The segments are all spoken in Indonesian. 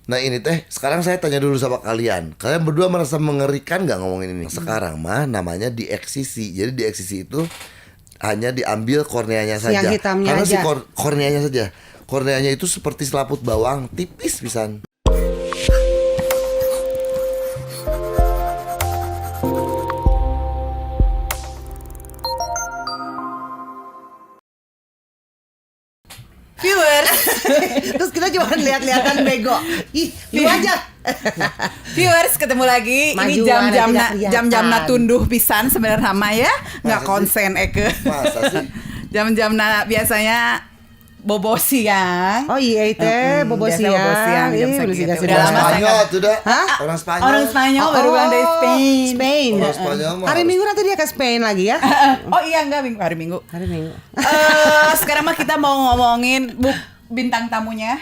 Nah ini teh, sekarang saya tanya dulu sama kalian. Kalian berdua merasa mengerikan gak ngomongin ini? Sekarang mah namanya dieksisi. Jadi dieksisi itu hanya diambil korneanya saja. Yang hitamnya Karena aja. si korneanya saja. Korneanya itu seperti selaput bawang, tipis pisan. Viewers, Terus kita cuma lihat-lihatan bego. Ih, lu aja. viewers ketemu lagi. Ini Majuan, jam-jam tidak kelihatan. jam-jam tunduh pisan sebenarnya nama ya. Nggak Masa sih? konsen Eke. Masa sih? Jam-jam biasanya bobo siang. Oh iya itu bobo biasa siang. bobo siang, jam Ih, segitu. lu juga Udah sudah Orang lama saya Spanyol tuh dah. Hah? Orang Spanyol. Orang Spanyol baru pulang dari Spain. Spain. Orang Spanyol mah Hari harus- Minggu nanti dia ke Spain lagi ya. Oh iya enggak hari Minggu. Hari Minggu. Sekarang mah kita mau ngomongin bintang tamunya.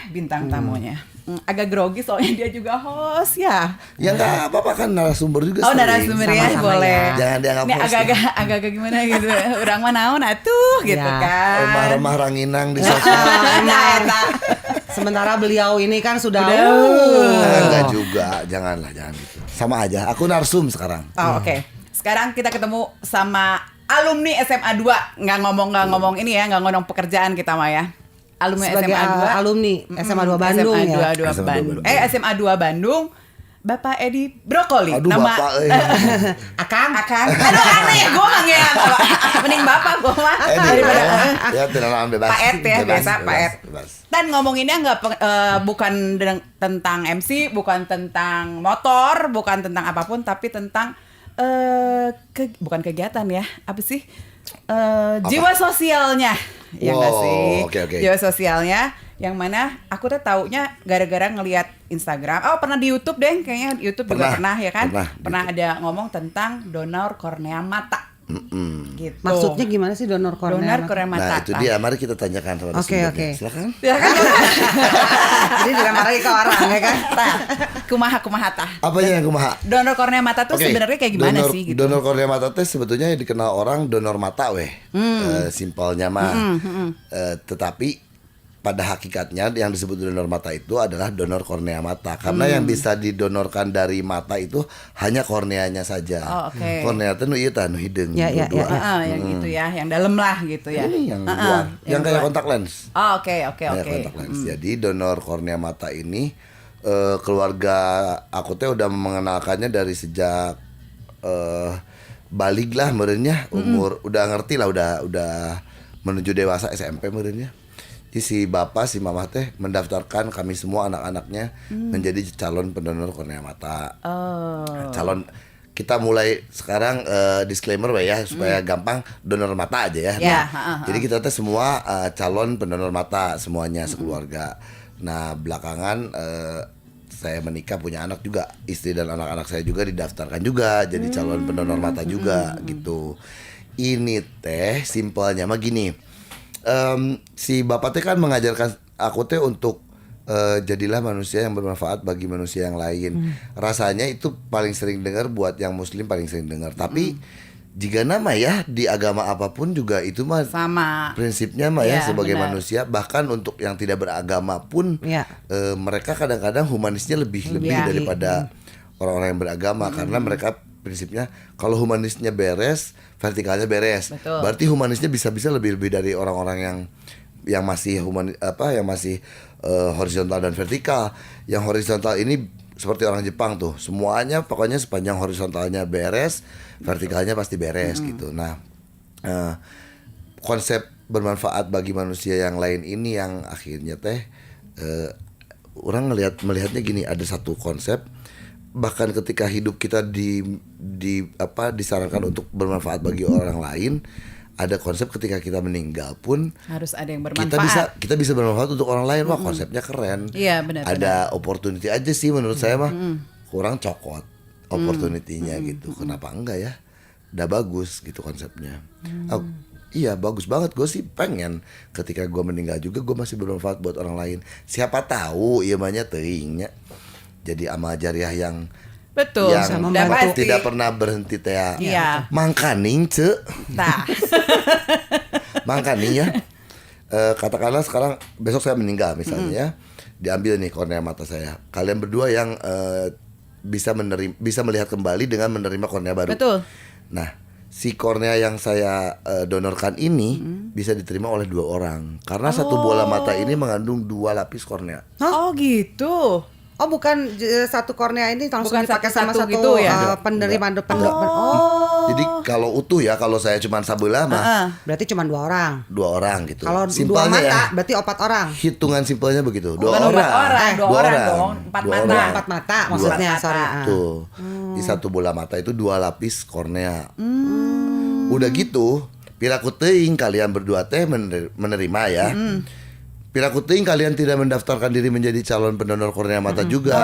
Agak grogi soalnya dia juga host ya. Ya nggak apa-apa kan narasumber juga. Oh sering. narasumber ya Sama-sama boleh. ya. Jangan dianggap Ini host. agak-agak gimana gitu. Urang mah naon atuh gitu Ya. kan. Remah-remah ranginang di sosmed. Nah, eta. Sementara beliau ini kan sudah Enggak juga, jangan gitu. Sama aja, aku narsum sekarang. Oh, oke. Sekarang kita ketemu sama alumni SMA 2. Nggak ngomong ini ya, nggak ngomong pekerjaan kita mah ya. Alumni sebagai SMA 2. alumni SMA 2 Bandung SMA ya. 2 SMA 2 Bandung. Bandung. SMA 2 Bandung. Bapak Edi Brokoli. Aduh bapak Akang. Aduh aneh gue manggil mending bapak gue mah daripada ya tenang bebas. Pak Ed ya, biasa Pak Ed. Bebas. Dan ngomonginnya bukan tentang MC, bukan tentang motor, bukan tentang apapun, tapi tentang bukan kegiatan ya, apa sih? Jiwa sosialnya, ya nggak Wow, sih? oke. Jiwa sosialnya, yang mana aku tuh taunya gara-gara ngelihat Instagram. Oh pernah di YouTube deh, kayaknya YouTube juga pernah ya kan? Pernah Ada ngomong tentang donor kornea mata. Gitu. Maksudnya gimana sih donor kornea? Donor kornea mata. Nah itu dia, mari kita tanyakan sama Oke, narasumbernya. oke. Silakan. Ya kan? Jadi dilempar lagi ke orang ya kan? Nah, kumaha tah. Apanya yang kumaha? Donor kornea mata tuh Oke, sebenarnya kayak gimana donor, sih gitu? Donor kornea mata teh sebetulnya dikenal orang donor mata weh. Simpelnya mah. Tetapi pada hakikatnya yang disebut donor mata itu adalah donor kornea mata. Karena yang bisa didonorkan dari mata itu hanya korneanya saja. Oh, oke. Kornea itu nu ieu tah nu hideung. Ya, ya, dua. Yang gitu ya, yang dalam lah gitu ya. Ini yang luar, yang kayak kontak lens. Oh, oke. Kayak kontak lens. Jadi donor kornea mata ini keluarga aku teh udah mengenalkannya dari sejak balik lah merenya, umur udah ngerti lah, udah menuju dewasa SMP merenya. Jadi si bapak si mama teh mendaftarkan kami semua anak-anaknya menjadi calon pendonor kornea mata. Calon, kita mulai sekarang disclaimer ya supaya gampang, donor mata aja ya. Ya, Jadi kita teh semua calon pendonor mata semuanya sekeluarga. Nah belakangan saya menikah punya anak juga, istri dan anak-anak saya juga didaftarkan juga jadi calon pendonor mata juga gitu. Ini teh simpelnya mah gini. Si bapak teh kan mengajarkan aku teh untuk jadilah manusia yang bermanfaat bagi manusia yang lain. Rasanya itu paling sering dengar buat yang muslim, paling sering dengar. Tapi jika nama ya di agama apapun juga itu mah Sama. prinsipnya mah ya Iya, sebagai benar. manusia, bahkan untuk yang tidak beragama pun Ya. mereka kadang-kadang humanisnya lebih Ya. daripada orang-orang yang beragama karena mereka prinsipnya kalau humanisnya beres, vertikalnya beres. Betul. Berarti humanisnya bisa-bisa lebih dari orang-orang yang masih yang masih horizontal dan vertikal. Yang horizontal ini seperti orang Jepang tuh, semuanya pokoknya sepanjang horizontalnya beres, vertikalnya pasti beres gitu. Nah, konsep bermanfaat bagi manusia yang lain ini yang akhirnya teh orang melihatnya gini, ada satu konsep. Bahkan ketika hidup kita disarankan untuk bermanfaat bagi orang lain, ada konsep ketika kita meninggal pun Harus ada yang bermanfaat. kita bisa bermanfaat untuk orang lain. Wah, konsepnya keren. Iya, benar. Ada opportunity aja sih menurut saya mah. Kurang cokot opportunity-nya gitu. Kenapa enggak ya? Udah bagus gitu konsepnya. Iya, bagus banget. Gue sih pengen ketika gue meninggal juga gue masih bermanfaat buat orang lain. Siapa tahu ieu mah nya teuingnya. Jadi amal jariah yang Betul. yang Udah pasti. tidak pernah berhenti teh. Iya. Mangkaning ce. Nah. Mangkaning ya. Katakanlah sekarang besok saya meninggal misalnya ya. diambil nih kornea mata saya. Kalian berdua yang bisa melihat kembali dengan menerima kornea baru. Betul. Nah, si kornea yang saya donorkan ini bisa diterima oleh 2 orang karena satu bola mata ini mengandung 2 lapis kornea. Oh gitu. Oh bukan satu kornea ini langsung Bukan dipakai sama satu-satu satu gitu ya? penerima Enggak. Oh, Jadi kalau utuh ya, kalau saya cuma sabelah mah berarti cuma 2 orang. 2 orang gitu. Kalau 2 Simpelnya mata ya, berarti 4 orang. hitungan simpelnya begitu. 2 Bukan orang. 4 orang, 2 orang dong. 4 Dua mata. orang. 4 mata maksudnya, Dua. sorry. Tuh. Di satu bola mata itu 2 lapis kornea. Udah gitu, piraku teuing kalian berdua teh menerima ya. Piraku teuing kalian tidak mendaftarkan diri menjadi calon pendonor kornea mata juga.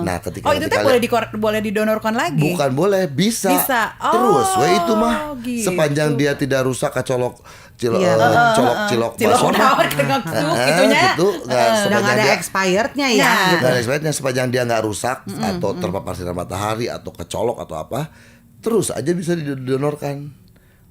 Nah, ketika Oh itu nanti teh kalian- boleh didonorkan lagi? bukan boleh, bisa. Bisa. Oh, Terus, itu mah gitu. sepanjang dia tidak rusak kecolok cilok Iya. cilok Cilok basona. nawar ketengah itunya. Gitu, nggak, Udah sepanjang nggak ada dia expirednya ya. Nah. gitu. nggak ada expirednya, sepanjang dia nggak rusak atau terpapar sinar matahari atau kecolok atau apa, terus aja bisa didonorkan.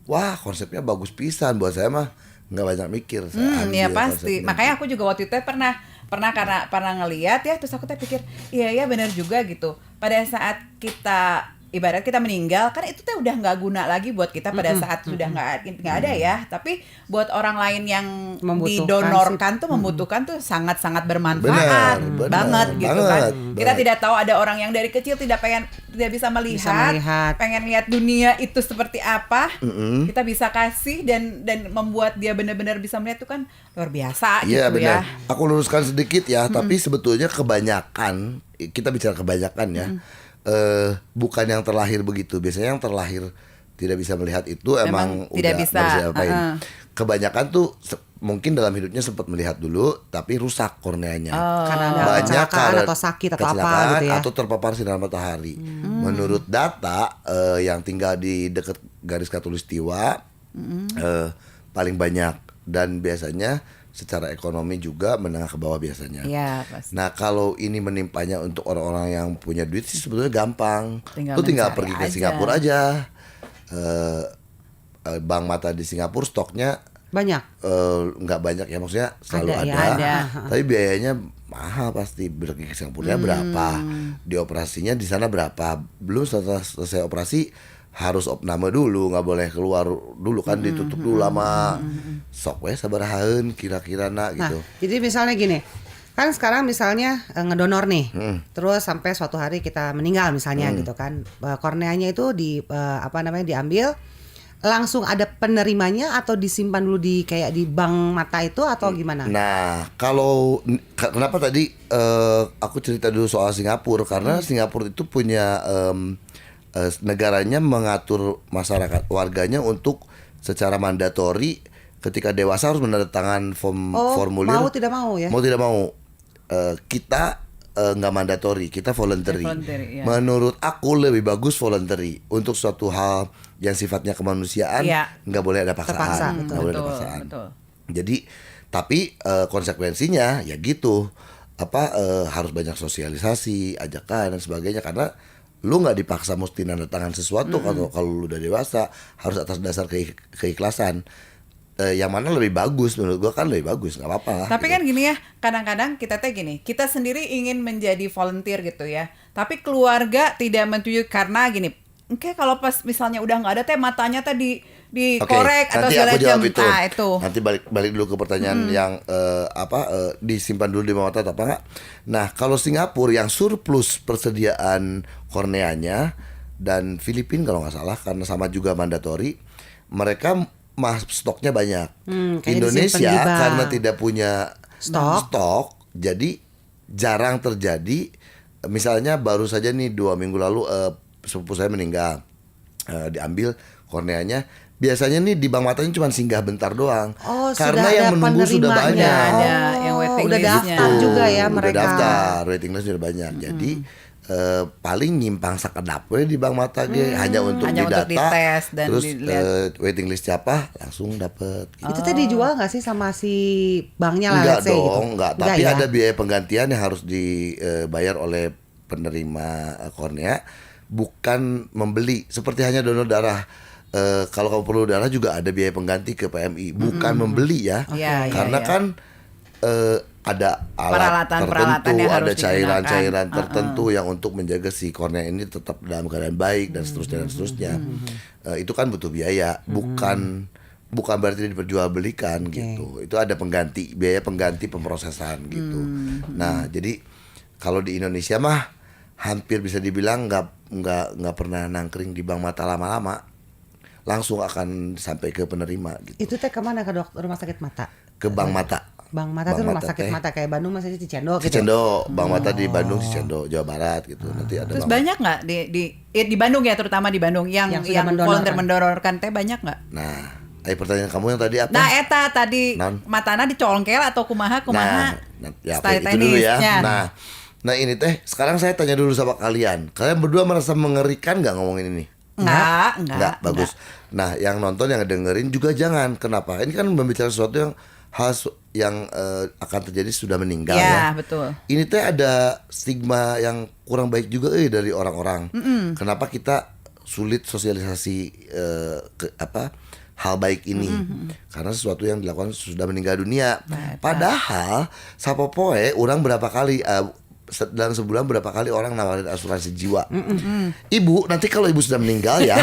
Wah, konsepnya bagus pisan. Buat saya mah nggak banyak mikir. Saya Iya ambil pasti. konsepnya. Makanya aku juga waktu itu pernah karena pernah ngeliat ya, terus aku teh pikir iya benar juga gitu. Pada saat kita ibarat kita meninggal kan itu teh udah nggak guna lagi buat kita pada saat sudah nggak ada ya. Tapi buat orang lain yang Membutuhkan didonorkan tuh membutuhkan tuh sangat-sangat Benar, bermanfaat benar, banget gitu banget, kan. Kita banget. tidak tahu ada orang yang dari kecil tidak bisa melihat, pengen lihat dunia itu seperti apa. Kita bisa kasih dan membuat dia benar-benar bisa melihat itu kan luar biasa Iya gitu benar. ya. Aku luruskan sedikit ya, tapi sebetulnya kebanyakan, kita bicara kebanyakan ya, bukan yang terlahir begitu. Biasanya yang terlahir tidak bisa melihat itu emang tidak udah bisa, nggak diapain. Kebanyakan tuh mungkin dalam hidupnya sempat melihat dulu, tapi rusak korneanya. Karena ada Banyak kecelakaan karena atau sakit atau apa kecelakaan gitu ya. atau terpapar sinar matahari. Menurut data yang tinggal di dekat garis khatulistiwa paling banyak, dan biasanya secara ekonomi juga menengah ke bawah biasanya. Iya, pasti. Nah kalau ini menimpanya untuk orang-orang yang punya duit sih sebetulnya gampang. Tinggal Lu tinggal mencari pergi ke aja. Singapura aja. Bank mata di Singapura stoknya Banyak. nggak banyak ya, maksudnya selalu Ada, ada, ya, ada. tapi biayanya mahal pasti. Pergi ke Singapura berapa, dioperasinya di sana berapa, belum setelah selesai operasi harus opname dulu, nggak boleh keluar dulu kan, ditutup dulu lama. Sok we sabarahaeun kira-kira Nah, gitu. jadi misalnya gini, kan sekarang misalnya ngedonor nih, terus sampai suatu hari kita meninggal misalnya gitu kan, korneanya itu diambil, langsung ada penerimanya atau disimpan dulu di kayak di bank mata itu atau gimana? Nah, kalau kenapa tadi aku cerita dulu soal Singapura, karena Singapura itu punya negaranya mengatur masyarakat warganya untuk secara mandatori ketika dewasa harus menandatangani formulir. Mau tidak mau ya? Mau tidak mau, kita nggak mandatori, kita voluntary. Voluntary, iya. Menurut aku lebih bagus voluntary untuk suatu hal yang sifatnya kemanusiaan, Iya. nggak boleh ada Terpaksa, paksaan, nggak boleh ada betul, paksaan. betul. Jadi tapi konsekuensinya ya gitu, harus banyak sosialisasi, ajakan dan sebagainya, karena lu nggak dipaksa mesti nanda tangan sesuatu. Kalau lu udah dewasa harus atas dasar keikhlasan. Yang mana lebih bagus menurut gua, kan lebih bagus, nggak apa-apa lah, Tapi gitu. kan gini ya, kadang-kadang kita teh gini, kita sendiri ingin menjadi volunteer gitu ya. Tapi keluarga tidak menyetujui karena gini, oke kalau pas misalnya udah nggak ada teh matanya teh Oke, dikorek atau nanti segala aku jawab macam. itu. Ah, itu. Nanti balik dulu ke pertanyaan yang disimpan dulu di mata apa enggak. Nah, kalau Singapura yang surplus persediaan korneanya, dan Filipina kalau nggak salah karena sama juga mandatori, mereka stoknya banyak. Kayaknya Indonesia disimpan di bank. karena tidak punya Stok. jadi jarang terjadi. Misalnya baru saja nih 2 minggu lalu sepupu saya meninggal, diambil korneanya. Biasanya nih di bank matanya cuma singgah bentar doang. Oh, karena sudah yang ada menunggu sudah penerimanya. banyak. Ada yang waiting udah listnya. daftar juga ya Udah mereka. daftar, waiting list sudah banyak. Jadi paling nyimpang sakedap we di bank mata ge, hanya untuk Hanya untuk didata, dites dan terus dilihat. waiting list siapa langsung dapet. Gitu. Itu tadi dijual nggak sih sama si banknya lah, Enggak let's say dong, gitu? enggak. Tapi ya? ada biaya penggantian yang harus dibayar oleh penerima kornea, bukan membeli. Seperti hanya donor darah. Kalau kamu perlu darah juga ada biaya pengganti ke PMI, bukan membeli ya. Iya, iya, Karena iya. kan ada alat Peralatan-peralatan tertentu, yang ada harus cairan-cairan tertentu yang untuk menjaga si kornea ini tetap dalam keadaan baik dan seterusnya dan seterusnya. Itu kan butuh biaya, bukan berarti diperjualbelikan gitu. Itu ada biaya pengganti pemrosesan gitu. Nah, jadi kalau di Indonesia mah hampir bisa dibilang nggak pernah nangkring di bank mata lama-lama, langsung akan sampai ke penerima gitu. Itu teh kemana, ke dokter rumah sakit mata? Ke bank mata. Bank mata tuh rumah sakit mata kayak Bandung masih Cicendo gitu. Cicendo, bank mata di Bandung, Cicendo, Jawa Barat gitu. Nanti ada Terus bank banyak nggak di Bandung ya, terutama di Bandung yang sudah volunteer mendonorkan teh banyak nggak? Nah, pertanyaan kamu yang tadi apa? Nah, eta tadi Non. matana dicolongkel atau kumaha? Nah, ya Style oke, itu dulu ya. tenisnya. Nah ini teh, sekarang saya tanya dulu sama kalian. Kalian berdua merasa mengerikan nggak ngomongin ini? Enggak, Bagus. Nah, yang nonton, yang dengerin juga jangan. Kenapa? Ini kan membicarakan sesuatu yang akan terjadi sudah meninggal ya. Betul. Ini teh ada stigma yang kurang baik juga dari orang-orang. Kenapa kita sulit sosialisasi hal baik ini? Karena sesuatu yang dilakukan sudah meninggal dunia. Padahal sapopoe orang berapa kali dalam sebulan berapa kali orang nawarin asuransi jiwa. Ibu, nanti kalau ibu sudah meninggal ya.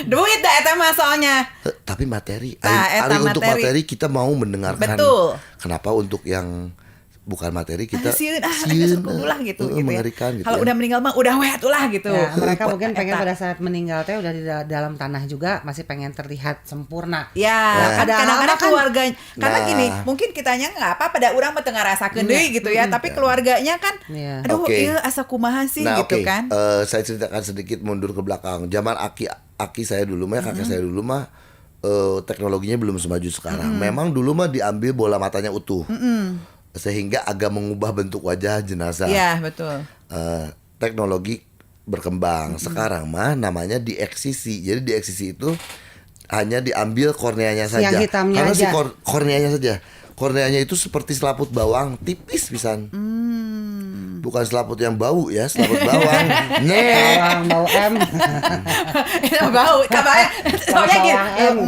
Duit dah eta mah soalnya. Tapi materi, Eta untuk materi. materi kita mau mendengarkan. Betul. Kenapa untuk yang bukan materi kita Sieun sieun, ulah gitu, mengerikan gitu. Kalau ya. udah meninggal mah udah weh atulah gitu. Ya, mereka mungkin pengen Eta. pada saat meninggal teh udah di dalam tanah juga masih pengen terlihat sempurna. Ya, Nah. kadang-kadang Kan- keluarga karena Nah. gini, mungkin kitanya nggak apa pada orang mah teu ngarasakeun deui gitu ya, tapi keluarganya kan Iya. aduh Oke. ieu asa kumaha sih Nah, gitu oke. kan. Saya ceritakan sedikit mundur ke belakang. Zaman aki saya dulu mah, kakek saya dulu mah teknologinya belum semaju sekarang. Memang dulu mah diambil bola matanya utuh. Sehingga agak mengubah bentuk wajah jenazah. Iya, betul. Teknologi berkembang. Sekarang mah namanya dieksisi. Jadi dieksisi itu hanya diambil korneanya saja. Yang hitamnya Karena si aja. korneanya saja. Korneanya itu seperti selaput bawang, tipis pisan. Bukan selaput yang bau ya, selaput bawang. Nek. Bau M. Itu bau kabarnya. Soalnya gitu.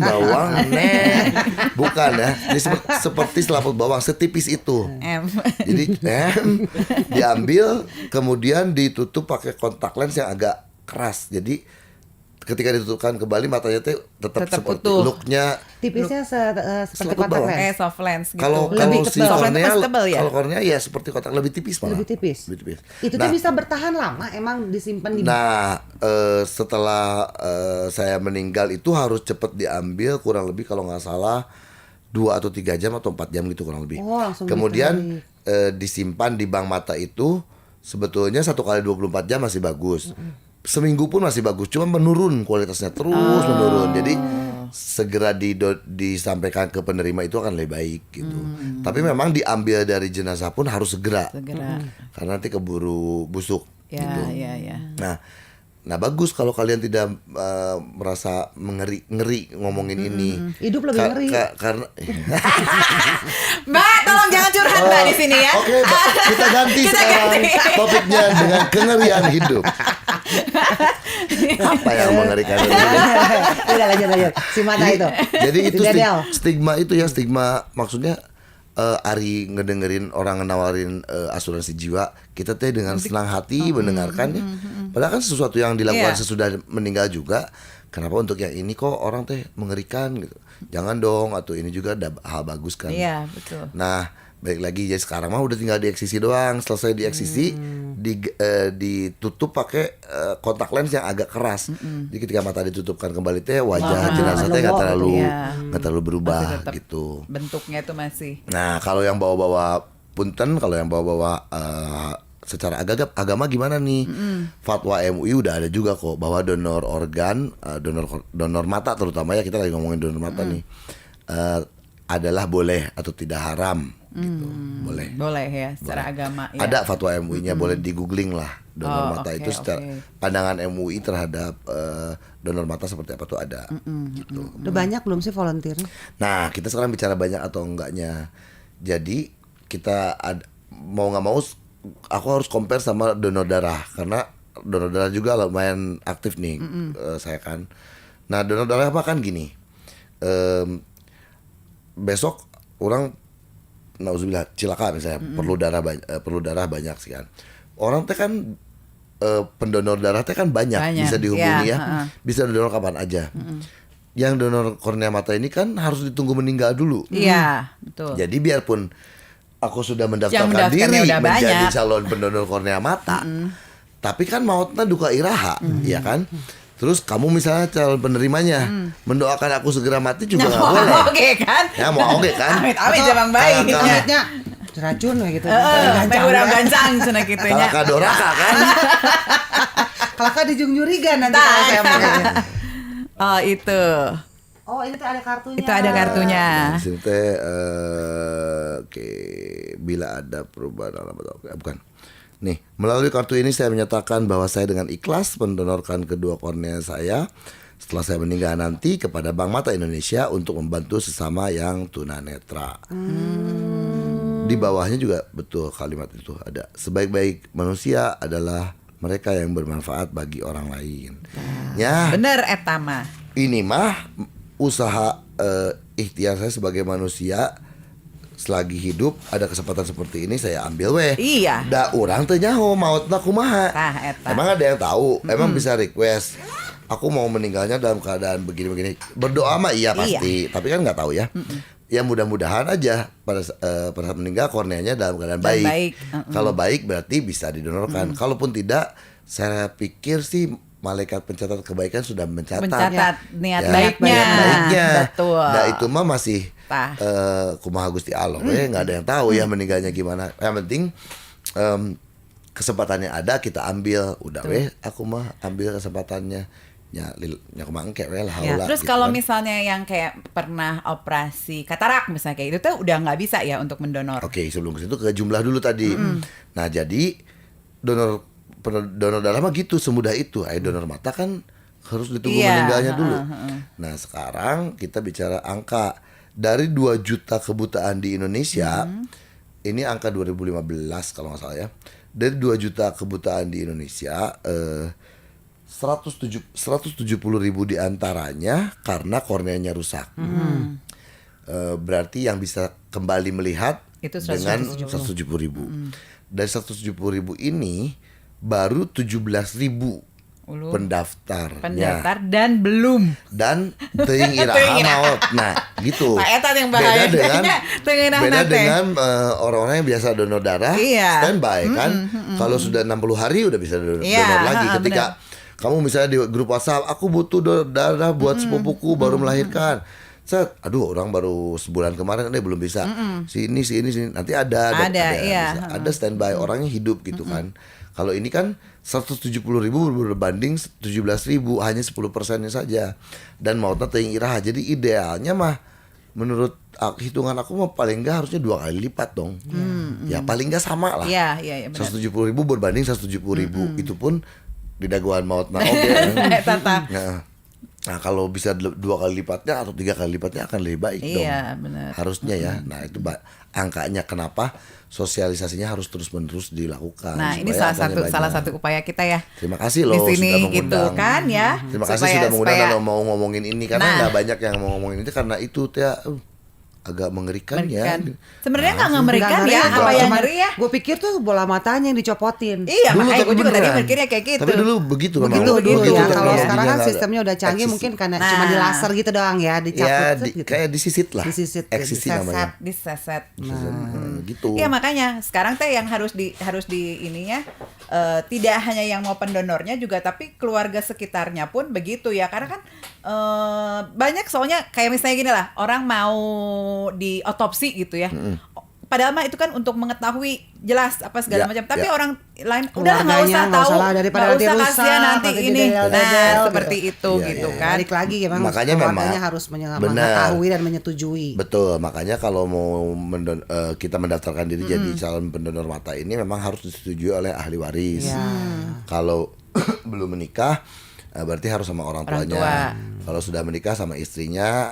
Bawang nek. Bukan ya. Jadi seperti selaput bawang setipis itu. Jadi diambil kemudian ditutup pakai kontak lens yang agak keras. Jadi ketika ditutupkan kembali matanya teh tetap seperti utuh. looknya. Tipisnya seperti Selaput kotak bawang. lens. Soft lens gitu. Kalau Lebih si tebal. Soft lens kornea, pasti tebal ya? kalau kornea ya seperti kotak, lebih tipis malah. Lebih tipis. Lebih tipis. Itu tuh bisa bertahan lama emang disimpan di. Nah, setelah saya meninggal itu harus cepat diambil, kurang lebih kalau nggak salah 2 atau 3 jam atau 4 jam gitu kurang lebih. Oh, langsung Kemudian disimpan di bank mata itu sebetulnya 1 kali 24 jam masih bagus. Seminggu pun masih bagus, cuma menurun kualitasnya terus menurun. Jadi segera disampaikan ke penerima itu akan lebih baik gitu. Tapi memang diambil dari jenazah pun harus segera. Karena nanti keburu busuk Ya, gitu. ya. Nah bagus kalau kalian tidak merasa ngeri ngomongin ini. Hidup lebih ngeri. Karena Mbak, tolong jangan curhat Mbak di sini ya. Oke, Mbak, kita ganti sekarang topiknya dengan kengerian hidup. Apa yang mengerikan ini? Udah lanjut. Si mata itu. Jadi itu Daniel. stigma itu ya, stigma maksudnya Ari ngedengerin orang nawarin asuransi jiwa, kita teh dengan senang hati mendengarkannya. Padahal kan sesuatu yang dilakukan Iya. sesudah meninggal juga. Kenapa untuk yang ini kok orang teh mengerikan gitu? Jangan dong, atau ini juga ada hal bagus kan. Iya, betul. Nah, balik lagi jadi sekarang mah udah tinggal dieksisi doang. Selesai dieksisi, ditutup pakai kontak lens yang agak keras. Jadi ketika mata ditutupkan kembali teh wajah jenazah teh nggak terlalu berubah Masih tetap gitu. Bentuknya itu masih. Nah, kalau yang bawa-bawa punten, kalau yang bawa-bawa secara agama gimana nih? Fatwa MUI udah ada juga kok bahwa donor organ, donor mata terutama ya, kita lagi ngomongin donor mata nih, adalah boleh atau tidak haram gitu. Boleh ya secara agama ya. Ada fatwa MUI-nya, boleh di googling lah donor mata oke, itu secara pandangan MUI terhadap donor mata seperti apa tuh ada gitu. Udah banyak belum sih volunteer? Nah, kita sekarang bicara banyak atau enggaknya. Jadi kita mau nggak mau aku harus compare sama donor darah, karena donor darah juga lumayan aktif nih saya kan. Nah, donor darah apa kan gini, besok orang nauzubillah cilaka misalnya perlu darah banyak sih kan. Orang teh kan pendonor darah teh kan banyak bisa dihubungi ya. Bisa donor kapan aja. Yang donor kornea mata ini kan harus ditunggu meninggal dulu. Iya, betul. Jadi biarpun aku sudah mendaftarkan diri menjadi calon pendonor kornea mata, tapi kan mautnya duka iraha, ya kan? Terus kamu misalnya calon penerimanya mendoakan aku segera mati juga nggak boleh. Oke kan? Ya mau oke kan? Amit-amit jabang bayi. Amitnya racun kayak gitu. Urang gancang cenah kitu nya. Kalaka doraka kan? Kalau kan dijung jurigan nanti kalau saya mau kayak gitu. Oh itu. Oh ini tuh ada kartunya. Itu ada kartunya. Di sini teh oke, bila ada perubahan alamat bukan. Nih, melalui kartu ini saya menyatakan bahwa saya dengan ikhlas mendonorkan kedua kornea saya setelah saya meninggal nanti kepada Bank Mata Indonesia untuk membantu sesama yang tunanetra. Di bawahnya juga betul kalimat itu ada. Sebaik-baik manusia adalah mereka yang bermanfaat bagi orang lain. Ya. Bener eta mah. Ini mah usaha ikhtiar saya sebagai manusia. Selagi hidup ada kesempatan seperti ini saya ambil weh. Iya. Da urang teh nyaho mautna kumaha. Tah eta. Emang ada yang tahu? Emang bisa request. Aku mau meninggalnya dalam keadaan begini-begini. Berdoa mah iya pasti, tapi kan nggak tahu ya. Ya mudah-mudahan aja pada saat meninggal korneanya dalam keadaan baik. Kalau baik berarti bisa didonorkan. Kalaupun tidak, saya pikir sih malaikat pencatat kebaikan sudah mencatat niat ya, baiknya. Betul. Nah itu mah masih kumaha Gusti Allah, nggak ada yang tahu ya meninggalnya gimana. Yang penting kesempatannya ada kita ambil, udah weh aku mah ambil kesempatannya. Ya kumaha engke weh lah. Ya, terus gitu kalau kan. misalnya yang kayak pernah operasi katarak misalnya kayak itu tuh udah nggak bisa ya untuk mendonor. Oke, sebelum ke situ ke jumlah dulu tadi. Nah jadi donor darah mah gitu semudah itu. Donor mata kan harus ditunggu meninggalnya dulu. Nah sekarang kita bicara angka. Dari 2 juta kebutaan di Indonesia, ini angka 2015 kalau nggak salah ya. Dari 2 juta kebutaan di Indonesia, 170.000 diantaranya karena korneanya rusak. Berarti yang bisa kembali melihat itu dengan 170.000. Dari 170.000 ini baru 17.000 pendaftar dan belum teuing iraha maot. Nah, gitu. Beda dengan orang-orang yang biasa donor darah standby kan. Kalau sudah 60 hari udah bisa donor lagi. Ketika kamu misalnya di grup WhatsApp, aku butuh darah buat sepupuku baru melahirkan. Aduh orang baru sebulan kemarin belum bisa. Sini nanti ada standby orangnya hidup gitu kan. Kalau ini kan 170.000 berbanding 17.000, hanya 10%-nya saja. Dan mautna teuing iraha. Jadi idealnya mah menurut hitungan aku mah paling enggak harusnya 2 kali lipat dong. Ya paling enggak sama lah. Iya, 170.000 berbanding 170.000. Itu pun di daguan mautna oke. Nah kalau bisa 2 kali lipatnya atau 3 kali lipatnya akan lebih baik dong. Iya benar. Harusnya ya. Nah itu angkanya kenapa sosialisasinya harus terus-menerus dilakukan. Nah ini salah satu upaya kita ya. Terima kasih loh di sini sudah mengundang. gitu kan ya. Terima kasih sudah mengundang dan mau ngomongin ini karena nggak banyak yang mau ngomongin itu karena itu ya agak mengerikan ya. Sebenarnya nggak mengerikan ya, apa yang ngeri ya? Gue pikir tuh bola matanya yang dicopotin. Iya, makanya gue juga tadi mikirnya kayak gitu. Tapi dulu begitu memang. Begitu ya. Kalau teknologinya sekarang kan nggak sistemnya udah canggih mungkin karena cuma di laser gitu doang ya, dicaput ya, gitu. kayak disisit lah. Disisit, Eksisi namanya. Diseset. Gitu. Iya makanya sekarang teh yang harus di ininya tidak hanya yang mau pendonornya juga tapi keluarga sekitarnya pun begitu ya karena kan banyak soalnya kayak misalnya gini lah orang mau di otopsi gitu ya. Padahal mah itu kan untuk mengetahui jelas apa segala macam. Tapi orang lain udah nggak usah tahu, nggak usah kasihan nanti ini. Nah seperti itu gitu kan. Balik lagi ya makanya memang harus mengetahui dan menyetujui. Betul, makanya kalau mau kita mendaftarkan diri jadi calon pendonor mata ini memang harus disetujui oleh ahli waris. Kalau belum menikah berarti harus sama orang tuanya. Kalau sudah menikah sama istrinya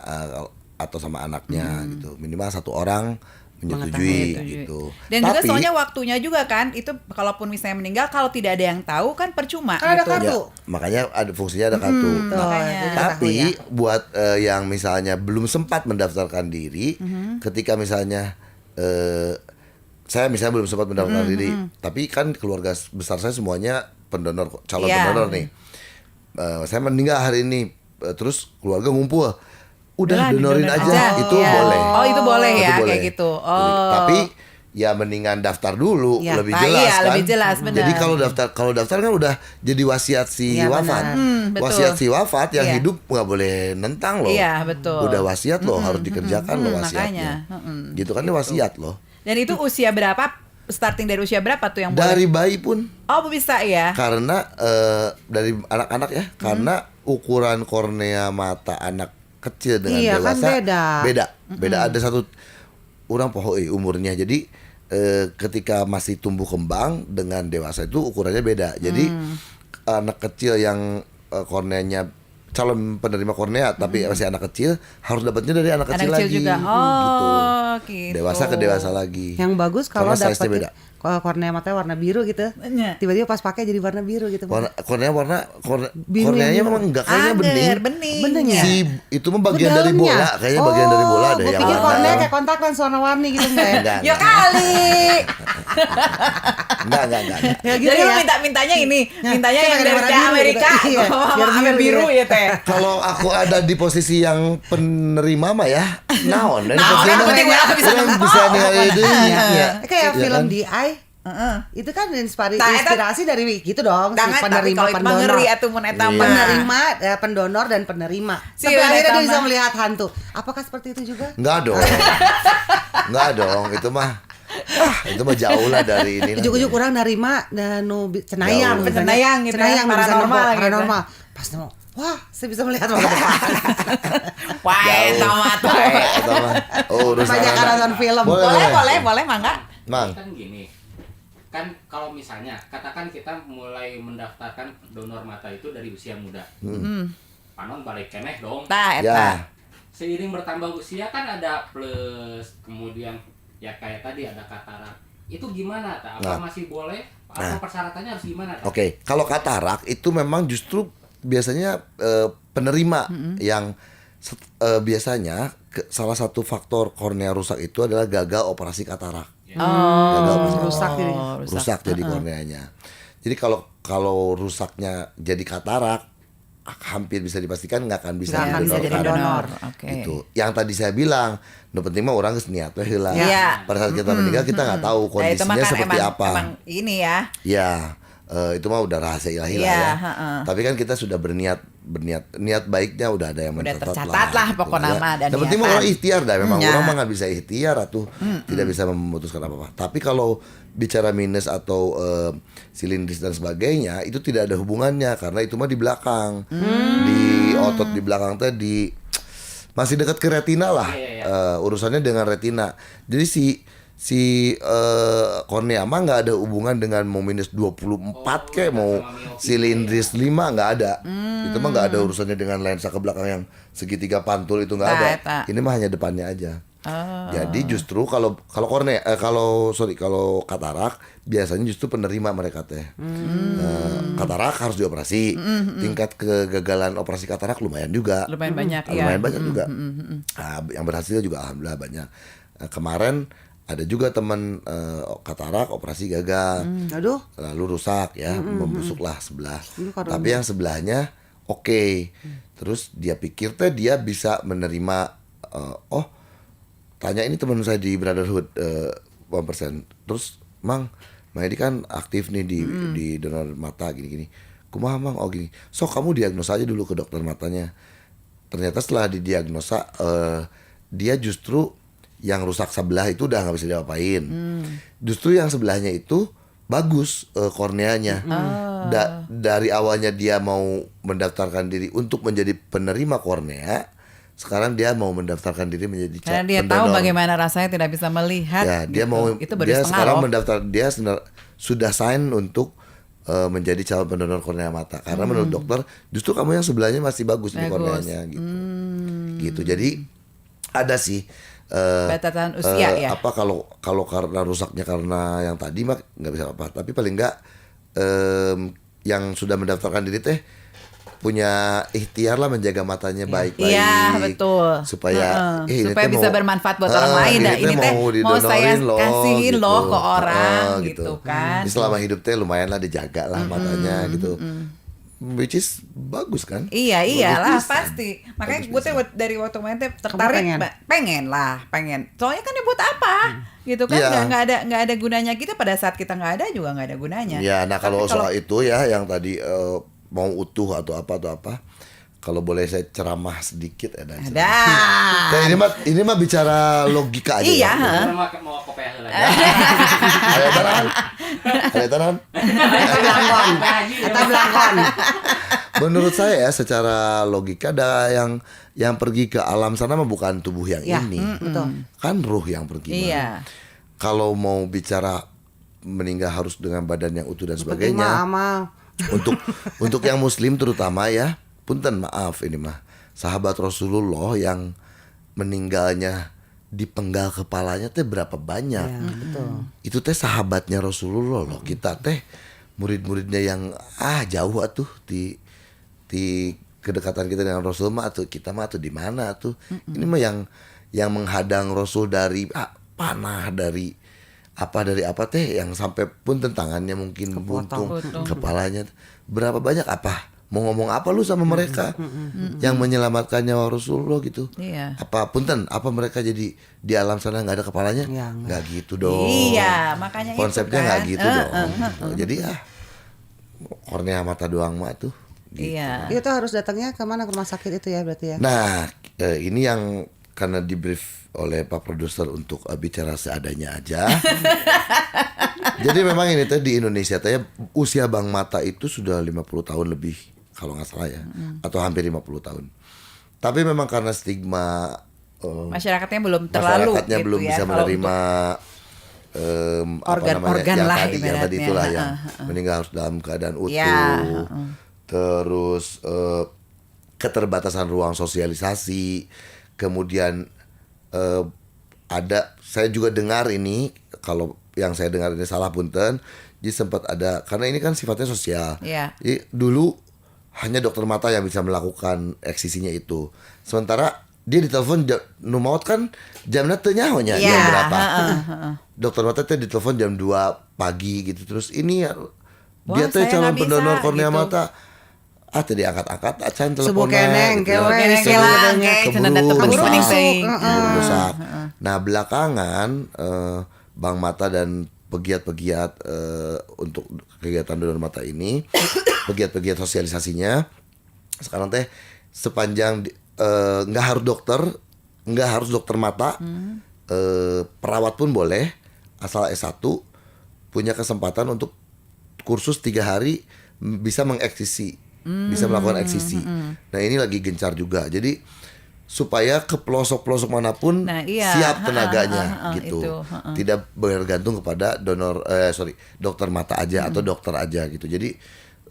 atau sama anaknya gitu. Minimal 1 orang menyetujui gitu. Dan juga soalnya waktunya juga kan itu kalaupun misalnya meninggal kalau tidak ada yang tahu kan percuma kan gitu. Ada kartu. Ya, makanya ada fungsinya ada kartu. Tapi buat yang misalnya belum sempat mendaftarkan diri ketika misalnya saya misalnya belum sempat mendaftarkan diri, tapi kan keluarga besar saya semuanya pendonor, calon Iya. pendonor nih. Saya meninggal hari ini, terus keluarga ngumpul, Udah, udah donorin didonorin aja, itu Iya. boleh. Oh, itu boleh Itu ya boleh. kayak gitu. Jadi, Oh. tapi ya mendingan daftar dulu, Iya. lebih Nah, jelas iya, kan. lebih jelas, benar. Jadi kalau daftar kan udah jadi wasiat si Iya, wafat. benar. Betul. Wasiat si wafat yang Iya. hidup nggak boleh nentang loh. Iya, betul. Udah wasiat loh, harus dikerjakan loh makanya. wasiatnya. Gitu kan, ini wasiat loh. Dan itu usia berapa? Starting dari usia berapa tuh yang boleh? Dari bayi pun, Oh, bisa ya. karena dari anak-anak ya, karena ukuran kornea mata anak kecil dengan Iya, kan dewasa beda. Ada satu orang umurnya. Jadi ketika masih tumbuh kembang dengan dewasa itu ukurannya beda. Jadi anak kecil yang korneanya calon penerima kornea tapi masih anak kecil harus dapatnya dari anak kecil lagi. juga. Oh, gitu. Dewasa ke dewasa lagi. Yang bagus kalau Karena size-nya dapat kornea matanya warna biru gitu. Iya. Tiba-tiba pas pakai jadi warna biru gitu. Korneanya Biru korneanya yang memang enggak kayaknya bening. bening. Beningnya. Si itu mah bagian dari Dalamnya. bola, kayaknya bagian dari bola ada Gue yang pikir warna. kornea kayak kontak lens warna-warni gitu enggak ya? Enggak, Ya kali. enggak. Ya gitu Jadi lu ya. mintanya ini, Nah, mintanya saya yang pakai dari warna biru Amerika, gitu. Iya, biar sama biru biru gitu ya teh. Kalau aku ada di posisi yang penerima mah ya, naon. Naon, yang penting aku bisa nembak. bisa nilai itu. Iya. Kayak Iya film kan? The Eye. Itu kan Nah, eta- inspirasi dari gitu dong, si Jangan tapi penerima kalau itu mah pendonor. ngeri atuh mun eta Iya. mah. Penerima, pendonor dan penerima. Si Sampai akhirnya eta dia bisa mah. melihat hantu. Apakah seperti itu juga? Enggak dong. Enggak dong, itu mah itu mah jauh lah dari ini. lah. Ujuk-ujuk orang nerima nu cenayang, Jauh. misalnya. Cenayang gitu ya, Cenayang bisa paranormal nebak, gitu. paranormal. Pas nemu, wah, saya bisa melihat masa depan. Wah, eta mah tuh. Itu mah. Oh, urusan Banyak anak. nonton film. Boleh, Mangga. Mang. Kan gini, kan kalau misalnya katakan kita mulai mendaftarkan donor mata itu dari usia muda, panon balik keneh dong. Tah Ya. eta. Seiring bertambah usia kan ada plus, kemudian ya kayak tadi ada katarak. Itu gimana tak? Apa Nah. masih boleh? Atau persyaratannya harus gimana tak? Oke, kalau katarak itu memang justru biasanya penerima yang biasanya salah satu faktor kornea rusak itu adalah gagal operasi katarak. Gagal operasi rusak jadi. rusak jadi korneanya. Jadi kalau rusaknya jadi katarak hampir bisa dipastikan nggak akan bisa Nggak akan bisa jadi didonorkan. donor. Oke. Gitu. Yang tadi saya bilang, nu penting mah orang geus niat we heula. Iya. Pada saat kita meninggal kita nggak tahu Nah, itu mah kondisinya kan seperti apa. emang ini ya. Ya, itu mah udah rahasia ilahi lah Iya, ya. heeh. Tapi kan kita sudah berniat niat baiknya udah ada yang Udah mencatat tercatat lah pokoknya mah, dan Yang penting mah niatan. orang ikhtiar dah, memang Ya. orang mah nggak bisa ikhtiar atau tidak bisa memutuskan apa-apa. Tapi kalau bicara minus atau silindris dan sebagainya itu tidak ada hubungannya karena itu mah di belakang, di otot di belakang tadi masih dekat ke retina lah. Urusannya dengan retina. Jadi si kornea mah nggak ada hubungan dengan mau minus 24 kayak mau silindris 5 nggak ada. Itu mah nggak ada urusannya dengan lensa ke belakang yang segitiga pantul itu nggak Nah, ada. eta. Ini mah hanya depannya aja. Jadi justru kalau kornea kalau katarak biasanya justru penerima mereka teh. Katarak harus dioperasi. Tingkat kegagalan operasi katarak lumayan juga. Lumayan banyak ya. Lumayan banyak juga. Nah, yang berhasil juga alhamdulillah banyak. Kemarin ada juga teman katarak operasi gagal. Aduh, Lalu rusak ya, membusuklah sebelah. karena Tapi yang sebelahnya oke. Terus dia pikir teh dia bisa menerima tanya ini teman saya di Brotherhood 1%. Terus, Mang ini kan aktif nih di donor mata gini-gini. Kumaha Mang? Oh gini. So kamu diagnosa aja dulu ke dokter matanya. Ternyata setelah didiagnosa dia justru yang rusak sebelah itu udah nggak bisa diapain. Justru yang sebelahnya itu bagus korneanya. Dari awalnya dia mau mendaftarkan diri untuk menjadi penerima kornea, sekarang dia mau mendaftarkan diri menjadi Karena dia pendonor. tahu bagaimana rasanya tidak bisa melihat. Ya, dia gitu. mau itu baru dia setengah sekarang loh. mendaftar sudah sign untuk menjadi calon pendonor kornea mata karena menurut dokter justru kamu yang sebelahnya masih bagus nih Bagus. korneanya gitu. Gitu. Jadi ada sih Batasan usia ya. apa kalau karena rusaknya karena yang tadi mah nggak bisa apa, tapi paling nggak yang sudah mendaftarkan diri teh punya ikhtiar lah menjaga matanya baik-baik. Iya, betul. Supaya ini supaya teh bisa mau- bermanfaat buat orang lain. Nah, ini teh mau saya didonorin loh, kasihin gitu. loh ke orang gitu. gitu kan. Ini selama hidup teh lumayan lah dijaga lah matanya gitu. Which is bagus kan? Iya iyalah Bagus pisan. pasti. Makanya Bagus gue tuh dari waktu main teh tertarik pengen? pengen. Soalnya kan ya buat apa? Gitu kan Iya. nggak ada gunanya kita pada saat kita nggak ada juga nggak ada gunanya. Ya, nah Tapi kalau soal itu ya yang tadi mau utuh atau apa, kalau boleh saya ceramah sedikit ada. ada. Nah, ini mah bicara logika aja. Iya, ya. Mau kopea heula. Ada tanan. Belangkon. Atau belangkon. Menurut saya ya secara logika ada yang pergi ke alam sana mah bukan tubuh yang Ya, ini. betul. Kan ruh yang pergi. Iya. Kalau mau bicara meninggal harus dengan badan yang utuh dan Terima sebagainya. amal. Untuk yang muslim terutama ya, punten maaf ini mah sahabat Rasulullah yang meninggalnya dipenggal kepalanya teh berapa banyak. Ya, betul. Itu teh sahabatnya Rasulullah loh. Kita teh murid-muridnya yang jauh atuh di kedekatan kita dengan Rasul mah atuh kita mah atuh di mana atuh. Ini mah yang menghadang Rasul dari panah dari apa teh yang sampai pun tangannya mungkin buntung kepalanya berapa banyak apa mau ngomong apa lu sama mereka yang menyelamatkan nyawa Rasulullah gitu. Iya. Apa punten apa mereka jadi di alam sana nggak ada kepalanya Ya, nggak gitu dong. Iya, makanya itu konsepnya kan. nggak gitu dong. Jadi kornea mata doang mah tuh gitu. Iya. Itu harus datangnya ke mana, ke rumah sakit itu ya berarti ya. Nah, ini yang karena di brief oleh Pak Produser untuk bicara seadanya aja. Jadi memang ini teh di Indonesia teh usia Bang Mata itu sudah 50 tahun lebih kalau nggak salah ya, atau hampir 50 tahun. Tapi memang karena stigma Masyarakatnya belum terlalu masyarakatnya gitu belum ya, bisa kalau menerima organ yang lah tadi, yang tadi ibaratnya. itulah yang meninggal harus dalam keadaan utuh. Ya, Terus keterbatasan ruang sosialisasi. Kemudian saya juga dengar ini, kalau yang saya dengar ini salah punten, jadi sempat ada karena ini kan sifatnya sosial. Iya. Jadi dulu hanya dokter mata yang bisa melakukan eksisinya itu. Sementara dia ditelepon nu maot kan jamnya teu nyahonya Iya, jam berapa. heeh. Dokter mata teh ditelepon jam 2 pagi gitu. Terus ini ya, Wah, dia teh saya calon nggak pendonor bisa, kornea gitu. mata. Tadi angkat-angkat acan Subuh teleponnya keneng, gitu ya. kewe, Keneng subuh kelang, keneng. kayak Keburu cenah teu penting rusak. penting. Keburu rusak. Nah belakangan Bang Mata dan pegiat-pegiat untuk kegiatan donor mata ini, pegiat-pegiat sosialisasinya sekarang teh sepanjang nggak harus dokter mata, perawat pun boleh asal S1 punya kesempatan untuk kursus 3 hari bisa mengeksisi, bisa melakukan eksisi. Nah ini lagi gencar juga. Jadi supaya ke pelosok-pelosok manapun Nah, iya. siap tenaganya gitu. Itu, Tidak bergantung kepada dokter mata aja atau dokter aja gitu. Jadi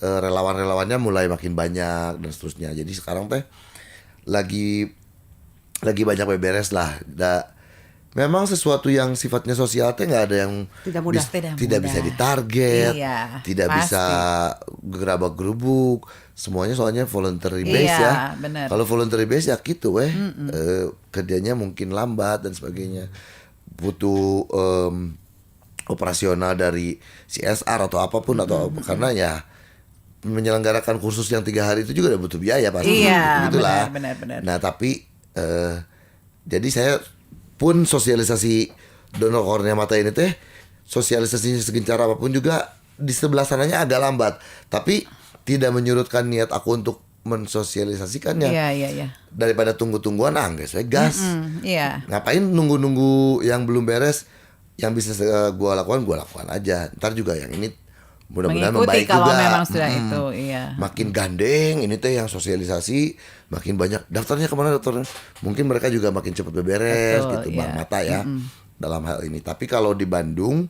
relawan-relawannya mulai makin banyak dan seterusnya. Jadi sekarang teh lagi banyak beberes lah. Memang sesuatu yang sifatnya sosial teh nggak ada yang Tidak mudah. tidak bisa ditarget, Iya, tidak pasti. bisa gerabak gerubuk, semuanya soalnya voluntary base Iya, ya. bener. Kalau voluntary base ya gitu kerjanya mungkin lambat dan sebagainya, butuh operasional dari CSR atau apapun atau karena ya menyelenggarakan kursus yang 3 hari itu juga udah butuh biaya pasti. Iya, Begitulah. benar. Nah tapi jadi saya pun sosialisasi donor kornea mata ini teh sosialisasinya segencar apapun juga di sebelah sananya agak lambat, tapi tidak menyurutkan niat aku untuk mensosialisasikannya. Iya. Daripada tunggu-tungguan guys, gas. Iya. Ngapain nunggu-nunggu yang belum beres, yang bisa gua lakukan aja. Ntar juga yang ini mudah-mudahan Mengikuti membaik kalau juga. memang sudah itu, iya. Makin gandeng ini teh yang sosialisasi, makin banyak daftarnya kemana dokternya. Mungkin mereka juga makin cepat beberes Betul, gitu iya. Bang Mata ya dalam hal ini. Tapi kalau di Bandung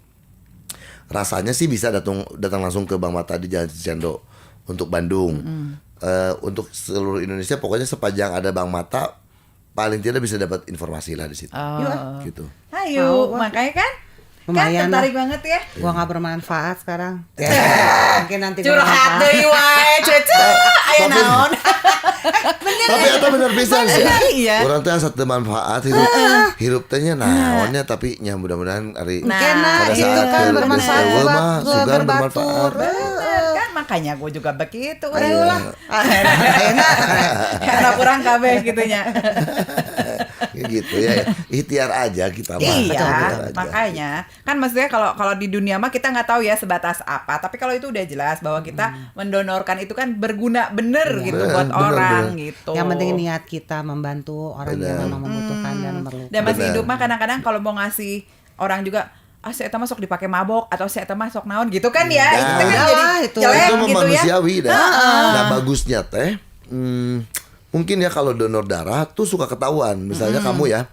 rasanya sih bisa datang langsung ke Bang Mata di Jalan Cicendo untuk Bandung. Untuk seluruh Indonesia pokoknya sepanjang ada Bang Mata paling tidak bisa dapat informasi lah di situ. Oh. Gitu. Ayo, makanya kan Lumayan tertarik lah. banget ya. Gua nggak bermanfaat sekarang. Mungkin nanti Curhat bermanfaat. deui wae, Cece. Aya naon? Tapi eta bener pisan sih. Iya. Urang teh asa teu manfaat hirup teh nya naonnya tapi nya mudah-mudahan ari Kena pada itu saat kan keur bermanfaat geus eueuh mah buat sugan berbatur. bermanfaat. Kan makanya gue juga begitu Iya. ulah. Enak kurang kabeh gitunya. Ya gitu ya. Ikhtiar aja kita mah. Iya, Ikhtiar aja. makanya kan maksudnya kalau di dunia mah kita nggak tahu ya sebatas apa. Tapi kalau itu udah jelas bahwa kita mendonorkan itu kan berguna bener gitu buat Bener, orang bener. gitu. Yang penting niat kita membantu orang yang memang membutuhkan dan memerlukan. Dan masih Bener. hidup mah kadang-kadang kalau mau ngasih orang juga si eta mah sok dipake mabok atau si eta mah sok naon gitu kan ya. Nah, Itu kan udah jadi lah, itu. jelek Itu mah gitu ya. manusiawi dah. Nah bagusnya teh mungkin ya kalau donor darah tuh suka ketahuan. Misalnya kamu ya,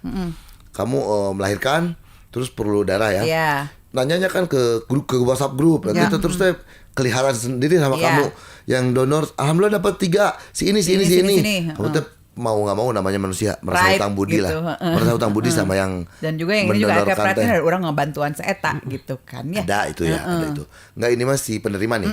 kamu melahirkan terus perlu darah ya. Iya. Nanyanya kan ke grup, ke WhatsApp grup. Nanti Ya. terus teh kelihatan sendiri sama Iya. kamu yang donor. Alhamdulillah dapat 3 si ini. Sini. Kamu teh mau nggak mau namanya manusia merasa Right, hutang budi gitu. lah, merasa hutang budi sama yang Dan juga yang ini juga ada mendonorkan perhatian teh. dari orang ngebantuan seeta gitu kan ya. Ada itu ya, ada itu. Nggak ini masih penerima nih.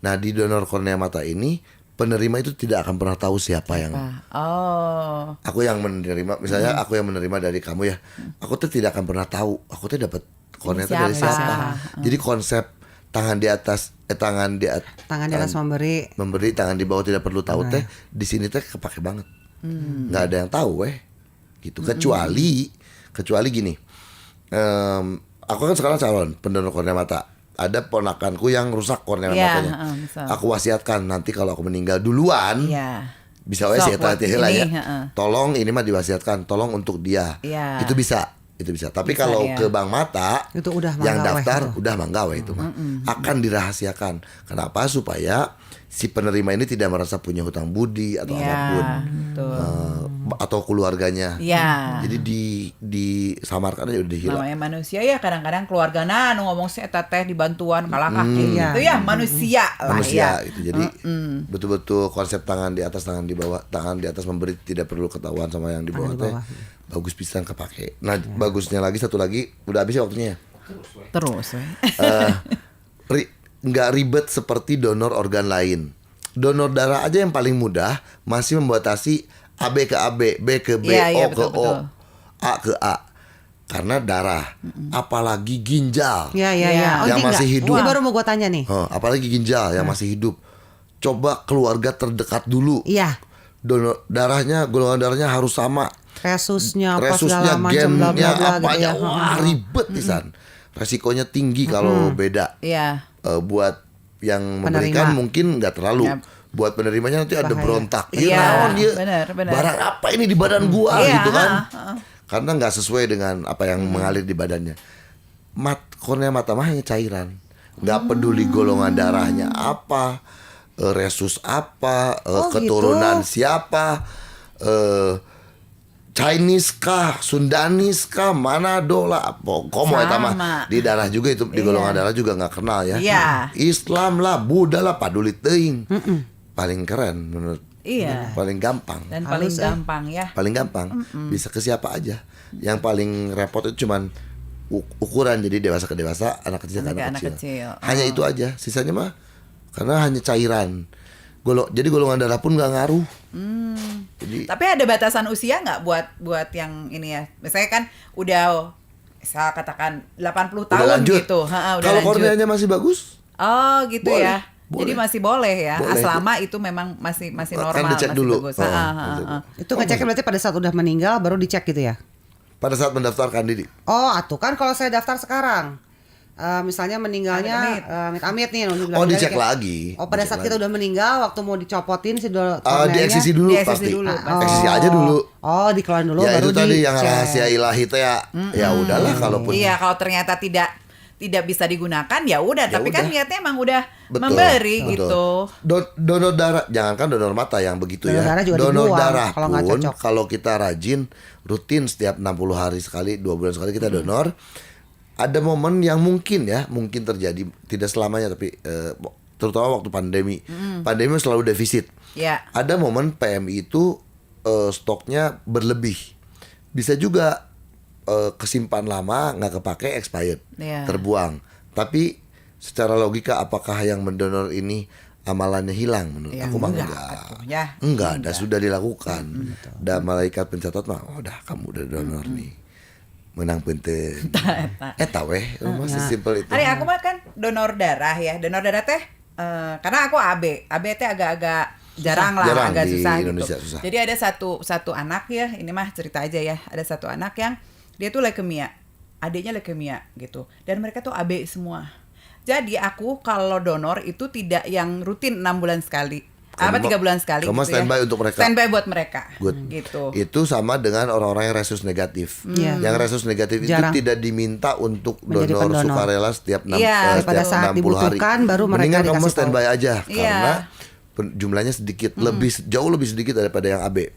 Nah di donor kornea mata ini penerima itu tidak akan pernah tahu siapa yang Oh. aku yang menerima. Misalnya aku yang menerima dari kamu ya, aku tuh tidak akan pernah tahu aku tuh dapat kornea itu dari Siapa? siapa. Jadi konsep tangan di atas, tangan di atas, Tangan di atas memberi. memberi, tangan di bawah tidak perlu tahu teh di sini teh kepake banget. Nggak ada yang tahu gitu. Kecuali gini. Aku kan sekarang calon pendonor kornea mata. Ada ponakanku yang rusak kornea Iya, matanya. misal. Aku wasiatkan nanti kalau aku meninggal duluan, Iya. bisa wae Sok sih eta buat teh lah ya. ini, heeh. Tolong ini mah diwasiatkan, tolong untuk dia. Iya. Itu bisa. Tapi Bisa, kalau iya. ke bank mata Itu udah yang mangga weh daftar itu. udah mangga weh itu mah. Akan dirahasiakan. Kenapa? Supaya si penerima ini tidak merasa punya hutang budi atau Iya, apapun. betul. Atau keluarganya. Iya. Jadi disamarkan aja udah hilang. Namanya manusia ya kadang-kadang keluarga nu ngomong si eta teh dibantuan kalah kaki Iya. gitu ya manusia lah Manusia ya. gitu. Jadi betul-betul konsep tangan di atas, tangan di bawah, tangan di atas memberi tidak perlu ketahuan sama yang di bawah di teh. bawah. Bagus pisan kepake. Nah, bagusnya lagi satu lagi udah habis ya waktunya ya. Terus we. Nggak ribet seperti donor organ lain. Donor darah aja yang paling mudah masih membatasi AB ke AB, B ke B, Iya, O ke betul. O, A ke A. Karena darah, apalagi ginjal. Ya. Yang tinggal. masih hidup. Ini baru mau gue tanya nih. Apalagi ginjal yang masih hidup. Coba keluarga terdekat dulu. Iya. Donor darahnya, golongan darahnya harus sama. Resusnya apa Resusnya, segala macam bla bla gennya, bla gitu apanya, ya. wah ribet pisan. Resikonya tinggi kalau beda. Iya. Buat yang Penerima. memberikan mungkin nggak terlalu. Yap. Buat penerimanya nanti ada Bahaya. berontak. Iya, naon dia? benar. Barang apa ini di badan gua Iya, gitu kan? heeh. Karena nggak sesuai dengan apa yang mengalir di badannya. Kornea mata mah hanya cairan. Nggak peduli golongan darahnya apa, resus apa, keturunan siapa, Chinese kah, Sundanis kah, Manado lah, komo eta mah Sama. di darah juga itu di golongan darah juga nggak kenal ya. Iya. Islam lah, Buddha lah, paduli teuing. Paling keren menurut. Iya. Paling gampang. Dan paling Halus, gampang ya. Paling gampang bisa ke siapa aja. Yang paling repot itu cuman ukuran, jadi dewasa ke dewasa, anak kecil ke anak kecil. Hanya itu aja. Sisanya mah karena hanya cairan. Jadi golongan darah pun nggak ngaruh. Jadi Tapi ada batasan usia nggak buat yang ini ya? Misalnya kan udah saya katakan 80 udah tahun lanjut. gitu. Udah Kalau lanjut. korneanya masih bagus, Oh gitu Boleh, ya. boleh. Jadi masih boleh ya. Boleh. Selama itu memang masih kan normal, dicek masih dulu. bagus. Itu ngeceknya berarti pada saat udah meninggal baru dicek gitu ya? pada saat mendaftarkan diri. Oh, atuh kan kalau saya daftar sekarang. Misalnya meninggalnya amit-amit nih. Oh, dicek lagi. Oh, pada saat kita udah meninggal, waktu mau dicopotin si Di eksisi dulu Di eksisi pasti. dulu, Eksisi aja dulu. Oh, dikeluarin dulu Ya baru itu tadi yang dicek. rahasia ilahi teh ya. Ya udahlah kalaupun. Iya, kalau ternyata tidak bisa digunakan ya udah, Ya tapi kan udah. niatnya emang udah Betul, memberi betul. gitu. Donor darah, jangankan donor mata yang begitu Donor ya. darah juga Donor dibuang darah kalau nggak pun cocok. kalau kita rajin rutin setiap 60 hari sekali, 2 bulan sekali kita donor. Ada momen yang mungkin terjadi, tidak selamanya tapi terutama waktu pandemi. Pandemi selalu defisit. Ya. Ada momen PMI itu stoknya berlebih. Bisa juga kesimpan lama, nggak kepake, expired, Iya. terbuang. Tapi secara logika apakah yang mendonor ini amalannya hilang? Menurut Ya, aku mah enggak, enggak. atuh, ya. Enggak, dah sudah dilakukan. Dan malaikat pencatat mah, oh dah kamu udah donor nih. Menang punten. Eta weh, mah sesimpel itu. Ari aku mah kan donor darah ya. Donor darah teh karena aku AB. AB teh agak-agak jarang lah, Jarang agak di susah Indonesia, gitu. susah. Jadi ada satu anak ya, ini mah cerita aja ya. Ada satu anak yang dia tuh leukemia. Adiknya leukemia gitu. Dan mereka tuh AB semua. Jadi aku kalau donor itu tidak yang rutin 6 bulan sekali. Kamu 3 bulan sekali kamu gitu standby ya. untuk mereka? Standby buat mereka. Good. Gitu. Itu sama dengan orang-orang yang resus negatif. Iya. Yang resus negatif Jarang. itu tidak diminta untuk Menjadi donor pendonor. sukarela setiap Iya, pada setiap saat 60 hari. dibutuhkan baru mereka Mendingan kamu dikasih standby aja Iya. karena jumlahnya sedikit, jauh lebih sedikit daripada yang AB.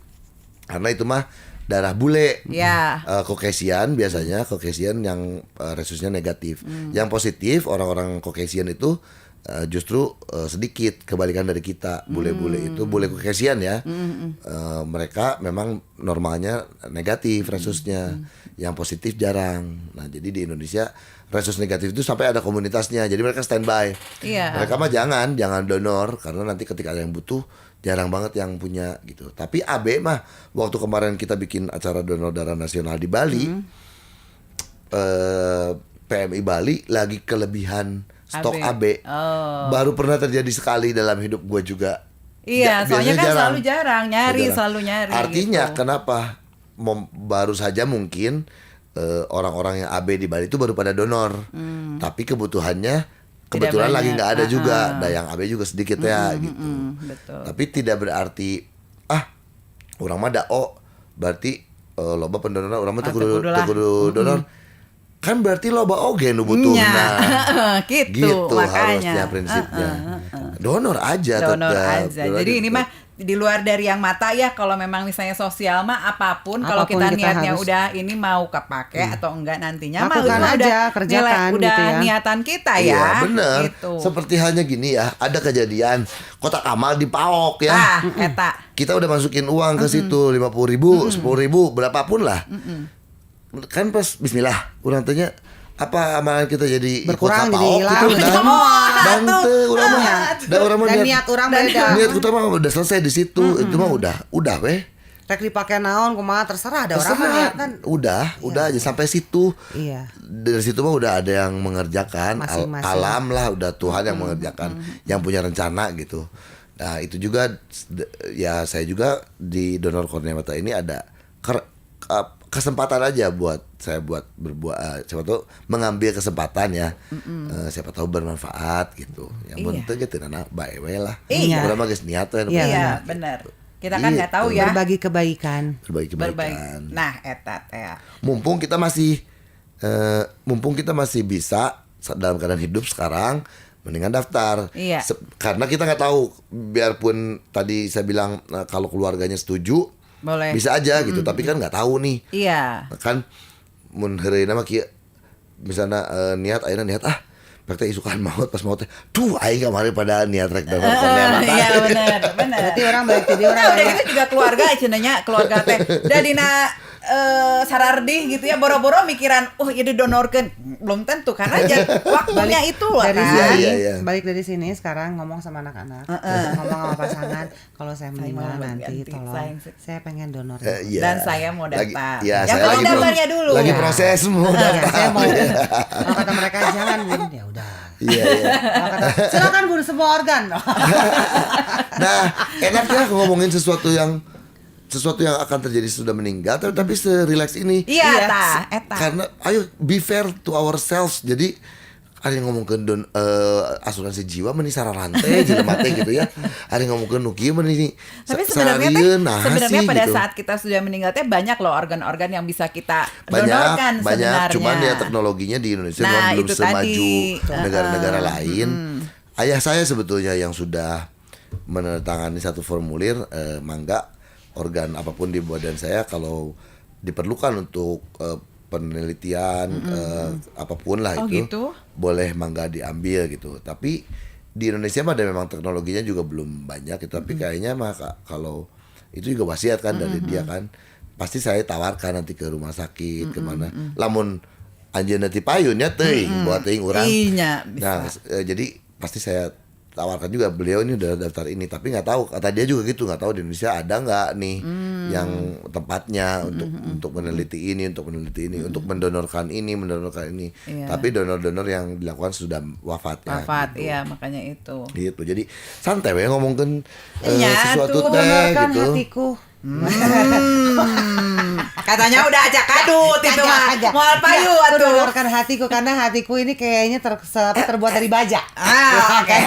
Karena itu mah darah bule. Iya. Caucasian biasanya Caucasian yang resusnya negatif. Yang positif orang-orang Caucasian itu justru sedikit kebalikan dari kita. Bule-bule itu bule Caucasian ya. Mereka memang normalnya negatif resusnya. Yang positif jarang. Nah, jadi di Indonesia resus negatif itu sampai ada komunitasnya. Jadi mereka standby. Iya. Mereka mah jangan donor karena nanti ketika ada yang butuh jarang banget yang punya gitu. Tapi AB mah waktu kemarin kita bikin acara donor darah nasional di Bali, PMI Bali lagi kelebihan stok AB. Oh. Baru pernah terjadi sekali dalam hidup gue juga. Iya, soalnya biasanya kan selalu jarang nyari, Jarang. selalu nyari. Artinya gitu. kenapa baru saja mungkin orang-orang yang AB di Bali itu baru pada donor, tapi kebutuhannya kebetulan banyak. lagi nggak ada juga, nah yang AB juga sedikit ya gitu. Betul. Tapi tidak berarti orang mah dao berarti loba pendonor orang mah teu teu kudu lah. kudu donor. Kan berarti loba oge nu butuhna. Nya. gitu, harusnya makanya. prinsipnya. Donor aja Donor tetap. aja. Donor Jadi aja ini tetap. mah di luar dari yang mata ya, kalau memang misalnya sosial mah apapun kalau Apapun kita kita niatnya harus. udah ini mau kepake atau enggak nantinya mah Lakukan itu aja, udah kerjakan udah gitu ya. niatan kita Iya ya. bener. Gitu. Seperti halnya gini ya, ada kejadian kotak amal di PAOK ya. Eta. Kita udah masukin uang ke situ 50.000, 10.000, berapapun lah. Kan pas Bismillah, orang tanya apa amalan kita jadi Berkurang, ikut jadi PAOK hilang. gitu dan Semua, tuh. urang mah da urang mah Dan niat orang beda. niat kita mah udah selesai di situ. Itu mah udah weh. Rek dipakai naon kumaha terserah ada orang mah Terserah. niat kan. Udah aja sampai situ. Iya. Dari situ mah udah ada yang mengerjakan. Masing-masing. Alam lah, udah Tuhan yang mengerjakan, yang punya rencana gitu. Nah itu juga ya saya juga di donor kornea mata ini ada kesempatan aja buat saya berbuat siapa tahu mengambil kesempatan ya. Siapa tahu bermanfaat gitu. Yang Iya. penting gitu nana bae we lah. Iya. Urang mah geus niat we. Iya, Iya, benar. benar. Kita kan nggak Gitu. tahu ya. Berbagi kebaikan. Berbagi kebaikan. Berbagi. Nah, eta teh. Mumpung kita masih bisa dalam keadaan hidup sekarang, mendingan daftar. Iya. Karena kita nggak tahu, biarpun tadi saya bilang kalau keluarganya setuju, Boleh. bisa aja gitu. Tapi kan nggak tahu nih, Iya. kan mun heureuna mah kieu misalnya niat ayeuna niat rek teh isukan maut pas maut teh tuh aing kamari pada niat rek donor kornea mata. Iya benar, benar. Berarti orang balik jadi orang Udah ya. gitu juga keluarga cenanya keluarga teh. Da dina sarardih gitu ya boro-boro mikiran ieu didonorkeun. Belum tentu kan aja waktunya itu lah Dari kan. sini, Iya. balik dari sini sekarang ngomong sama anak-anak, ngomong sama pasangan, kalau saya meninggal mau nanti berganti, tolong, saya pengen donor. Iya. Dan saya mau daftar. Iya, Yang saya penting lagi daftarnya dulu. Lagi Ya. proses mau Ya, daftar. saya mau. Kalau kata mereka jangan Bun, ya udah. Iya. Kalau kata, silakan Bun semua organ. Nah, enak ya ngomongin sesuatu yang akan terjadi sudah meninggal, tapi serileks ini. Iya, Iya. eta. Karena ayo be fair to ourselves. Jadi ada yang ngomongin asuransi jiwa meni sararantai jelema teh gitu ya. Ada yang ngomongin nu kieu meni Tapi sebenarnya teh, sararieun, nah sebenarnya sih, pada gitu. saat kita sudah meninggal teh banyak loh organ-organ yang bisa kita donorkan banyak sebenarnya. cuman ya teknologinya di Indonesia Nah, memang belum itu semaju tadi. negara-negara lain. Ayah saya sebetulnya yang sudah menandatangani satu formulir, mangga organ apapun di badan saya kalau diperlukan untuk penelitian apapun lah Oh, itu gitu? boleh mangga diambil gitu. Tapi di Indonesia mah ada memang teknologinya juga belum banyak gitu. Tapi kayaknya mah kalau itu juga wasiat kan dari dia kan pasti saya tawarkan nanti ke rumah sakit kemana. Lamun anjeunna ti payunnya teuing buat teuing urang. Iya, bisa. Nah, jadi pasti saya tawarkan juga, beliau ini udah daftar ini, tapi nggak tahu, kata dia juga gitu, nggak tahu di Indonesia ada nggak nih yang tempatnya untuk meneliti ini, untuk mendonorkan ini. Iya. Tapi donor-donor yang dilakukan sudah wafat ya. Wafat, iya makanya itu. Gitu. Jadi santai we ngomongin Iya, sesuatu tuh, teh Donorkan gitu. hatiku. Katanya udah ajak kadut itu mah. Kagak. Moal payu Aku atuh. donorkan hatiku karena hatiku ini kayaknya terbuat dari baja. Oke.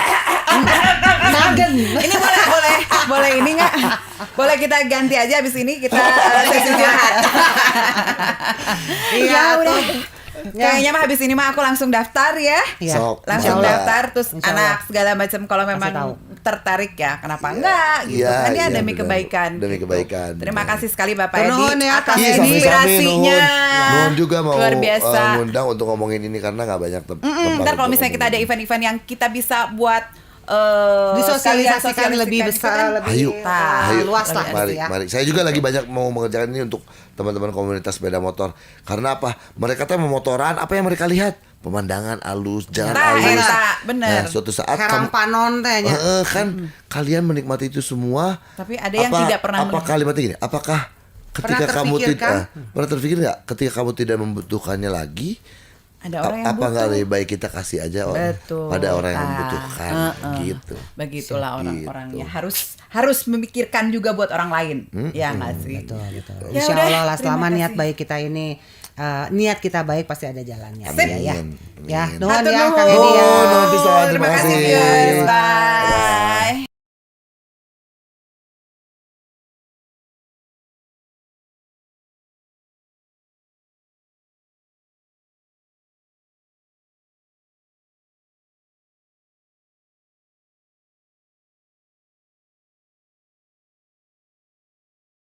Nagen. Ini boleh ini nggak? Boleh kita ganti aja abis ini kita sesi curhat. Iya, Ya udah. tuh. Kayaknya mah habis ini mah aku langsung daftar ya. Iya. Sok, Langsung Insya Allah. daftar terus Insya Allah. anak segala macam kalau memang tahu. tertarik ya. Kenapa enggak gitu. Iya, Kan dia iya, demi benar. kebaikan. Demi gitu. kebaikan, Terima benar. kasih sekali Bapak Nuhun Edi ya, atas Kang Ih, sami-sami, inspirasinya. Nuhun juga mau Luar biasa. ngundang untuk ngomongin ini karena nggak banyak tempat. Ntar kalau misalnya kita ada event-event yang kita bisa buat Disosialisasikan lebih besar, Ayo, lebih ayo, luas lah mari, gitu ya. mari. Saya juga lagi banyak mau mengerjakan ini untuk teman-teman komunitas sepeda motor. Karena apa? Mereka tuh memotoran, apa yang mereka lihat? Pemandangan halus, jalan Tah, halus. eta, bener. Nah, suatu saat Herang panon teh nya. kan kalian menikmati itu semua. Tapi ada yang tidak pernah Apa kalimatnya gini? Apakah ketika Pernah kamu tidak terpikirkan? pernah terpikir nggak? Ketika kamu tidak membutuhkannya lagi, ada orang yang apa nggak butuh. lebih baik kita kasih aja Betul. pada orang yang Ah, membutuhkan gitu. Begitulah Gitu. orang-orangnya harus memikirkan juga buat orang lain. Ya nggak sih? Betul, betul. Ya Insya udah, Allah lah terima selama niat kasih. baik kita ini niat kita baik pasti ada jalannya. Sip. Ya, ya. Amin. Ya, Amin. nuhun Hatur ya nuhun. Kang Edi ya. Nuhun pisan, Terima terima kasih kasih. guys. Bye.